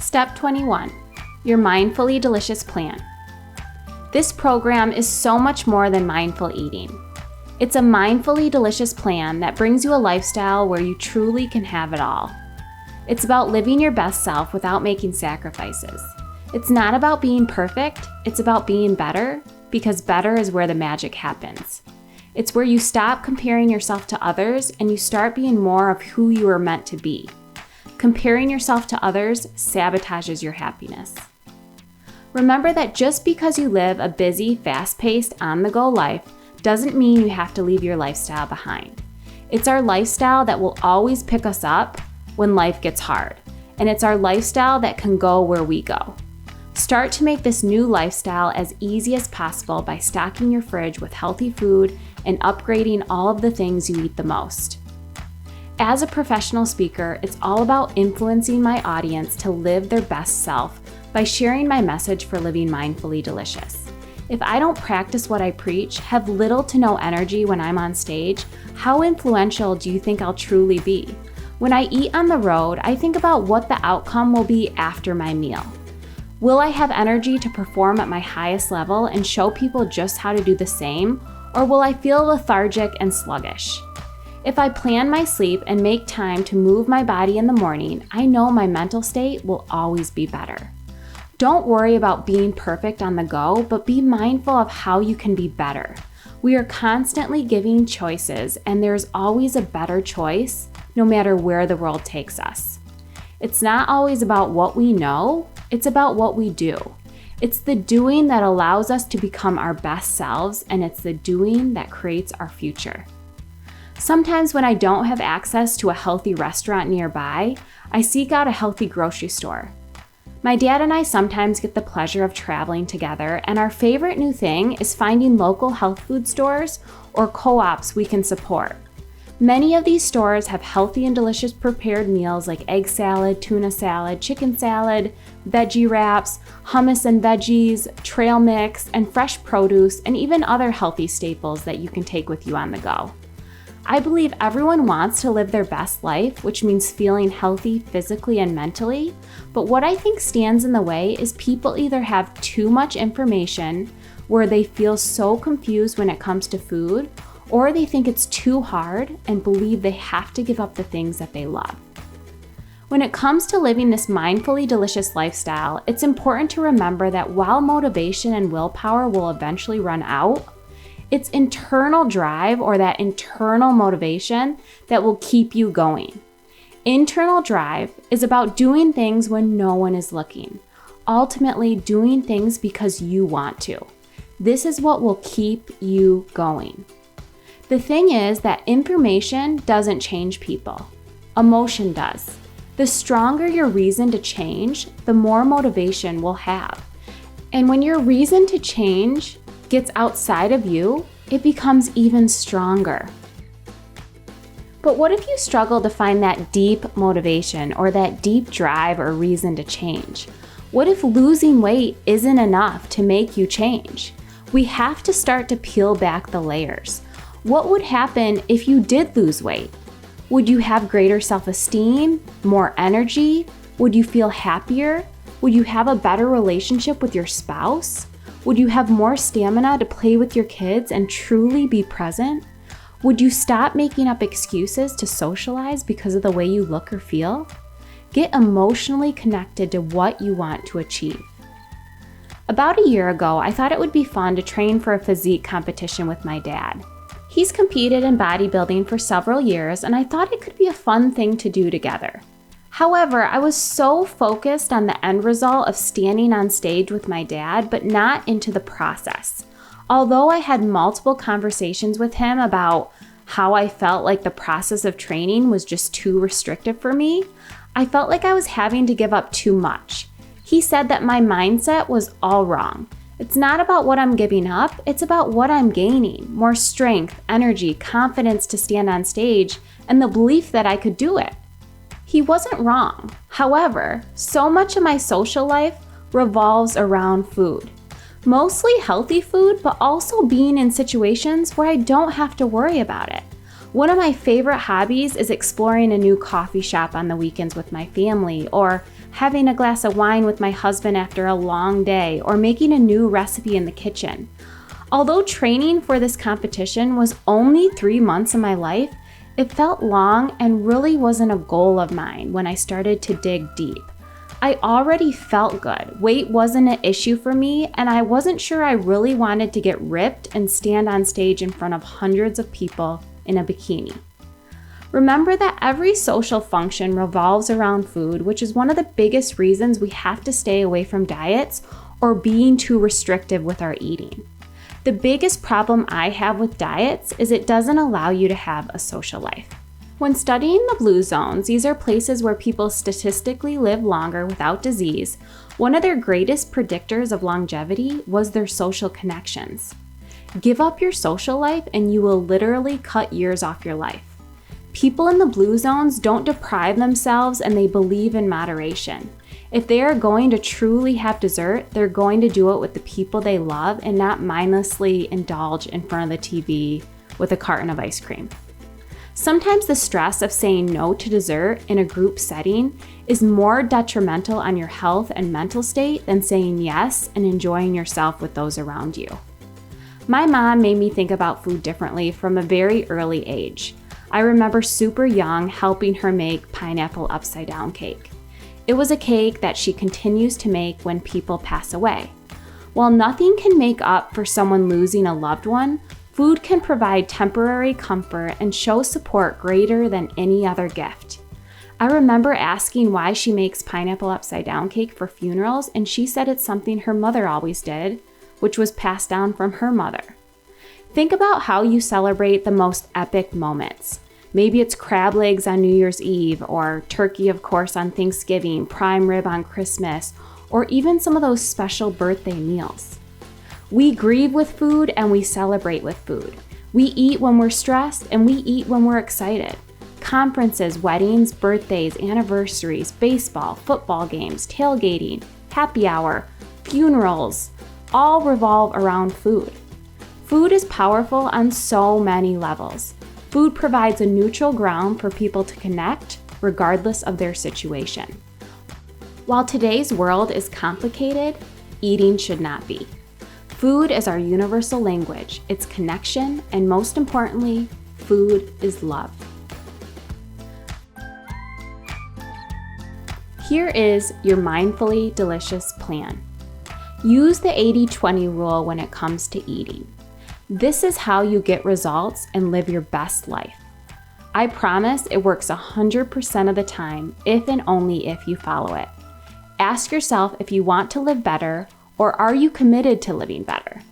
Step 21, your Mindfully Delicious Plan. This program is so much more than mindful eating. It's a mindfully delicious plan that brings you a lifestyle where you truly can have it all. It's about living your best self without making sacrifices. It's not about being perfect, it's about being better, because better is where the magic happens. It's where you stop comparing yourself to others and you start being more of who you are meant to be. Comparing yourself to others sabotages your happiness. Remember that just because you live a busy, fast-paced, on-the-go life doesn't mean you have to leave your lifestyle behind. It's our lifestyle that will always pick us up when life gets hard, and it's our lifestyle that can go where we go. Start to make this new lifestyle as easy as possible by stocking your fridge with healthy food and upgrading all of the things you eat the most. As a professional speaker, it's all about influencing my audience to live their best self by sharing my message for living mindfully delicious. If I don't practice what I preach, have little to no energy when I'm on stage, how influential do you think I'll truly be? When I eat on the road, I think about what the outcome will be after my meal. Will I have energy to perform at my highest level and show people just how to do the same, or will I feel lethargic and sluggish? If I plan my sleep and make time to move my body in the morning, I know my mental state will always be better. Don't worry about being perfect on the go, but be mindful of how you can be better. We are constantly giving choices, and there's always a better choice, no matter where the world takes us. It's not always about what we know, it's about what we do. It's the doing that allows us to become our best selves, and it's the doing that creates our future. Sometimes when I don't have access to a healthy restaurant nearby, I seek out a healthy grocery store. My dad and I sometimes get the pleasure of traveling together, and our favorite new thing is finding local health food stores or co-ops we can support. Many of these stores have healthy and delicious prepared meals like egg salad, tuna salad, chicken salad, veggie wraps, hummus and veggies, trail mix, and fresh produce, and even other healthy staples that you can take with you on the go. I believe everyone wants to live their best life, which means feeling healthy physically and mentally, but what I think stands in the way is people either have too much information where they feel so confused when it comes to food, or they think it's too hard and believe they have to give up the things that they love. When it comes to living this mindfully delicious lifestyle, it's important to remember that while motivation and willpower will eventually run out, it's internal drive or that internal motivation that will keep you going. Internal drive is about doing things when no one is looking, ultimately doing things because you want to. This is what will keep you going. The thing is that information doesn't change people. Emotion does. The stronger your reason to change, the more motivation we'll have. And when your reason to change gets outside of you, it becomes even stronger. But what if you struggle to find that deep motivation or that deep drive or reason to change? What if losing weight isn't enough to make you change? We have to start to peel back the layers. What would happen if you did lose weight? Would you have greater self-esteem, more energy? Would you feel happier? Would you have a better relationship with your spouse? Would you have more stamina to play with your kids and truly be present? Would you stop making up excuses to socialize because of the way you look or feel? Get emotionally connected to what you want to achieve. About a year ago, I thought it would be fun to train for a physique competition with my dad. He's competed in bodybuilding for several years, and I thought it could be a fun thing to do together. However, I was so focused on the end result of standing on stage with my dad, but not into the process. Although I had multiple conversations with him about how I felt like the process of training was just too restrictive for me, I felt like I was having to give up too much. He said that my mindset was all wrong. It's not about what I'm giving up, it's about what I'm gaining. More strength, energy, confidence to stand on stage, and the belief that I could do it. He wasn't wrong. However, so much of my social life revolves around food. Mostly healthy food, but also being in situations where I don't have to worry about it. One of my favorite hobbies is exploring a new coffee shop on the weekends with my family, or having a glass of wine with my husband after a long day, or making a new recipe in the kitchen. Although training for this competition was only 3 months of my life, it felt long and really wasn't a goal of mine when I started to dig deep. I already felt good. Weight wasn't an issue for me, and I wasn't sure I really wanted to get ripped and stand on stage in front of hundreds of people in a bikini. Remember that every social function revolves around food, which is one of the biggest reasons we have to stay away from diets or being too restrictive with our eating. The biggest problem I have with diets is it doesn't allow you to have a social life. When studying the blue zones, these are places where people statistically live longer without disease. One of their greatest predictors of longevity was their social connections. Give up your social life and you will literally cut years off your life. People in the blue zones don't deprive themselves and they believe in moderation. If they are going to truly have dessert, they're going to do it with the people they love and not mindlessly indulge in front of the TV with a carton of ice cream. Sometimes the stress of saying no to dessert in a group setting is more detrimental on your health and mental state than saying yes and enjoying yourself with those around you. My mom made me think about food differently from a very early age. I remember super young helping her make pineapple upside down cake. It was a cake that she continues to make when people pass away. While nothing can make up for someone losing a loved one, food can provide temporary comfort and show support greater than any other gift. I remember asking why she makes pineapple upside down cake for funerals, and she said it's something her mother always did, which was passed down from her mother. Think about how you celebrate the most epic moments. Maybe it's crab legs on New Year's Eve, or turkey, of course, on Thanksgiving, prime rib on Christmas, or even some of those special birthday meals. We grieve with food and we celebrate with food. We eat when we're stressed and we eat when we're excited. Conferences, weddings, birthdays, anniversaries, baseball, football games, tailgating, happy hour, funerals, all revolve around food. Food is powerful on so many levels. Food provides a neutral ground for people to connect, regardless of their situation. While today's world is complicated, eating should not be. Food is our universal language, it's connection, and most importantly, food is love. Here is your mindfully delicious plan. Use the 80-20 rule when it comes to eating. This is how you get results and live your best life. I promise it works 100% of the time, if and only if you follow it. Ask yourself if you want to live better, or are you committed to living better?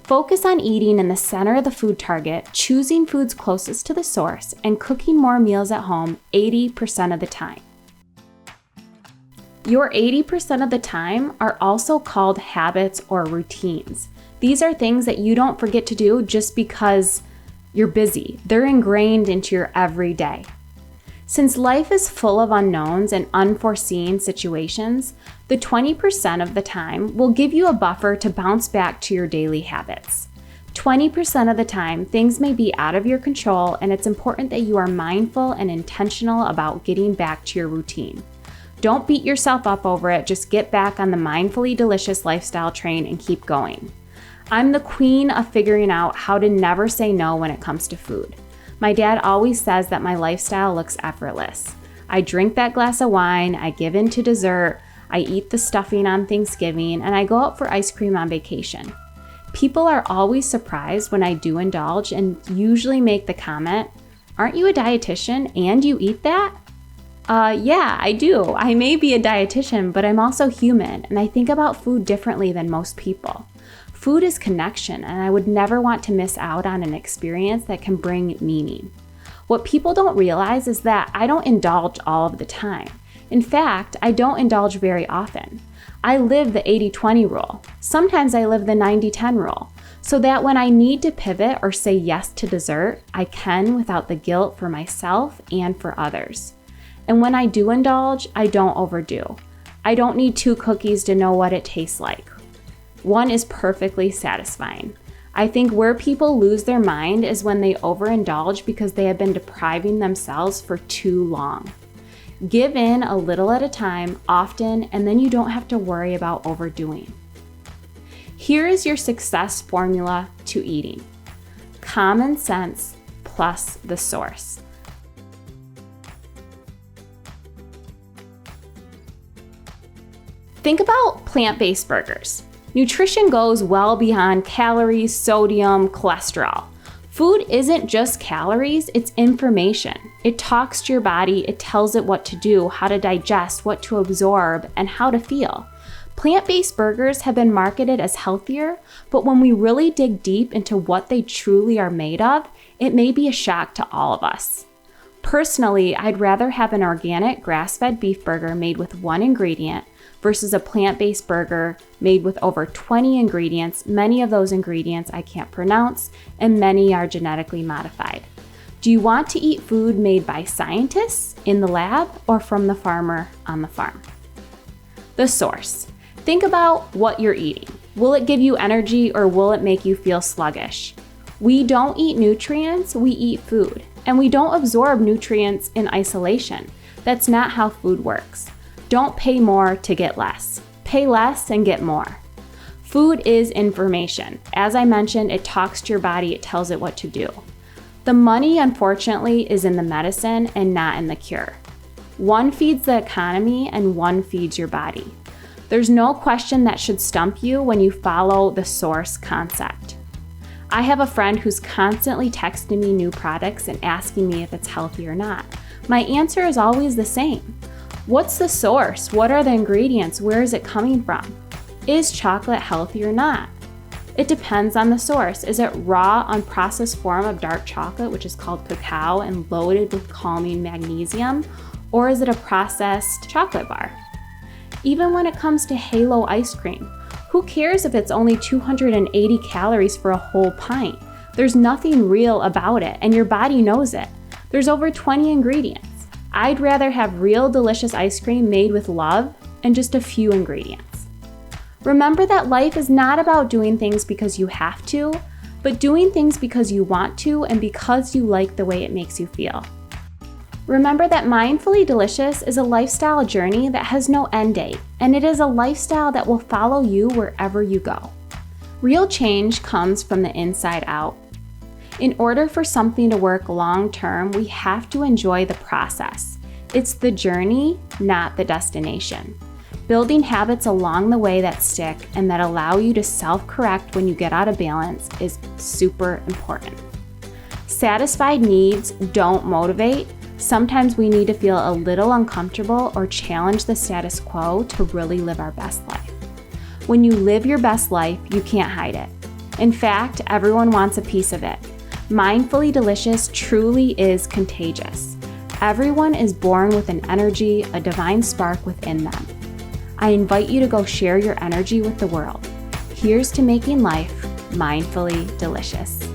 Focus on eating in the center of the food target, choosing foods closest to the source, and cooking more meals at home 80% of the time. Your 80% of the time are also called habits or routines. These are things that you don't forget to do just because you're busy. They're ingrained into your everyday. Since life is full of unknowns and unforeseen situations, the 20% of the time will give you a buffer to bounce back to your daily habits. 20% of the time, things may be out of your control, and it's important that you are mindful and intentional about getting back to your routine. Don't beat yourself up over it, just get back on the mindfully delicious lifestyle train and keep going. I'm the queen of figuring out how to never say no when it comes to food. My dad always says that my lifestyle looks effortless. I drink that glass of wine, I give in to dessert, I eat the stuffing on Thanksgiving, and I go out for ice cream on vacation. People are always surprised when I do indulge and usually make the comment, "Aren't you a dietitian and you eat that?" Yeah, I do. I may be a dietitian, but I'm also human, and I think about food differently than most people. Food is connection, and I would never want to miss out on an experience that can bring meaning. What people don't realize is that I don't indulge all of the time. In fact, I don't indulge very often. I live the 80-20 rule. Sometimes I live the 90-10 rule, so that when I need to pivot or say yes to dessert, I can without the guilt for myself and for others. And when I do indulge, I don't overdo. I don't need 2 cookies to know what it tastes like. One is perfectly satisfying. I think where people lose their mind is when they overindulge because they have been depriving themselves for too long. Give in a little at a time, often, and then you don't have to worry about overdoing. Here is your success formula to eating. Common sense plus the source. Think about plant-based burgers. Nutrition goes well beyond calories, sodium, cholesterol. Food isn't just calories, it's information. It talks to your body, it tells it what to do, how to digest, what to absorb, and how to feel. Plant-based burgers have been marketed as healthier, but when we really dig deep into what they truly are made of, it may be a shock to all of us. Personally, I'd rather have an organic grass-fed beef burger made with one ingredient versus a plant-based burger made with over 20 ingredients. Many of those ingredients I can't pronounce, and many are genetically modified. Do you want to eat food made by scientists in the lab or from the farmer on the farm? The source. Think about what you're eating. Will it give you energy or will it make you feel sluggish? We don't eat nutrients, we eat food. And we don't absorb nutrients in isolation. That's not how food works. Don't pay more to get less. Pay less and get more. Food is information. As I mentioned, it talks to your body, it tells it what to do. The money, unfortunately, is in the medicine and not in the cure. One feeds the economy and one feeds your body. There's no question that should stump you when you follow the source concept. I have a friend who's constantly texting me new products and asking me if it's healthy or not. My answer is always the same. What's the source? What are the ingredients? Where is it coming from? Is chocolate healthy or not? It depends on the source. Is it raw, unprocessed form of dark chocolate, which is called cacao and loaded with calming magnesium? Or is it a processed chocolate bar? Even when it comes to Halo ice cream, who cares if it's only 280 calories for a whole pint? There's nothing real about it, and your body knows it. There's over 20 ingredients. I'd rather have real delicious ice cream made with love and just a few ingredients. Remember that life is not about doing things because you have to, but doing things because you want to and because you like the way it makes you feel. Remember that Mindfully Delicious is a lifestyle journey that has no end date, and it is a lifestyle that will follow you wherever you go. Real change comes from the inside out. In order for something to work long term, we have to enjoy the process. It's the journey, not the destination. Building habits along the way that stick and that allow you to self-correct when you get out of balance is super important. Satisfied needs don't motivate. Sometimes we need to feel a little uncomfortable or challenge the status quo to really live our best life. When you live your best life, you can't hide it. In fact, everyone wants a piece of it. Mindfully Delicious truly is contagious. Everyone is born with an energy, a divine spark within them. I invite you to go share your energy with the world. Here's to making life mindfully delicious.